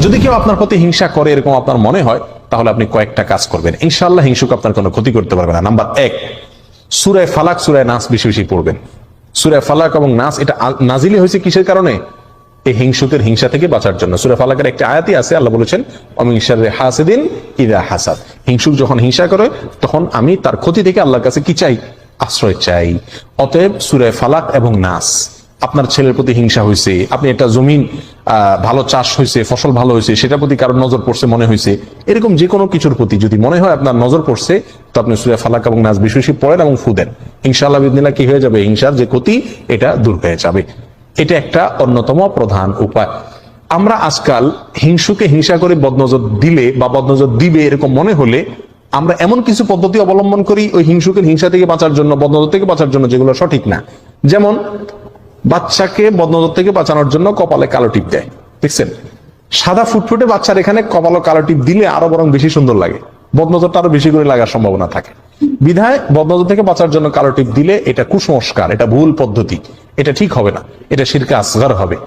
যদি কেউ আপনার প্রতি হিংসা করে এরকম আপনার মনে হয়, তাহলে আপনি কয়েকটা কাজ করবেন, ইনশাআল্লাহ হিংসুক আপনার কোনো ক্ষতি করতে পারবে না। নাম্বার 1, সূরা ফালাক সূরা নাস বেশি বেশি পড়বেন। সূরা ফালাক এবং নাস এটা নাজিলি হয়েছে কিসের কারণে? এই হিংসুকের হিংসা থেকে বাঁচার জন্য। সূরা ফালাকের একটা আয়াতই আছে, আল্লাহ বলেছেন ওয়ামিন শাররি হাসিদিন ইযা হাসাদ। হিংসুক যখন হিংসা করে তখন আমি তার ক্ষতি থেকে আল্লাহর কাছে কি চাই? আশ্রয় চাই। অতএব সূরা ফালাক এবং নাস। আপনার ছেলের প্রতি হিংসা হয়েছে, আপনি একটা জমিন ভালো চাষ হয়েছে, ফসল ভালো হয়েছে, সেটার প্রতি কারোর নজর পড়ছে মনে হয়েছে, এরকম যে কোনো কিছুর প্রতি যদি মনে হয় আপনার নজর পড়ছে, তো আপনি সূরা ফালাক এবং নাস বেশি বেশি পড়েন এবং ফু দেন। ইনশাআল্লাহ বিদিনিল্লাহ কি হয়ে যাবে? হিংসার যে ক্ষতি এটা দূর হয়ে যাবে। এটা একটা অন্যতম প্রধান উপায়। আমরা আজকাল হিংসুকে হিংসা করে বদনজর দিলে বা বদনজর দিবে এরকম মনে হলে আমরা এমন কিছু পদ্ধতি অবলম্বন করি ওই হিংসুকের হিংসা থেকে বাঁচার জন্য, বদনজর থেকে বাঁচার জন্য, যেগুলো সঠিক না। যেমন বাচ্চাকে বদনজর থেকে বাঁচানোর জন্য কপালে কালো টিপ দেয়, দেখছেন? সাদা ফুটফুটে বাচ্চার এখানে কপালে কালো টিপ দিলে আরো বরং বেশি সুন্দর লাগে, বদনজরটা আরো বেশি করে লাগার সম্ভাবনা থাকে। বিধায় বদনজর থেকে বাঁচার জন্য কালো টিপ দিলে এটা কুসংস্কার, এটা ভুল পদ্ধতি, এটা ঠিক হবে না, এটা শিরকে আসগার হবে।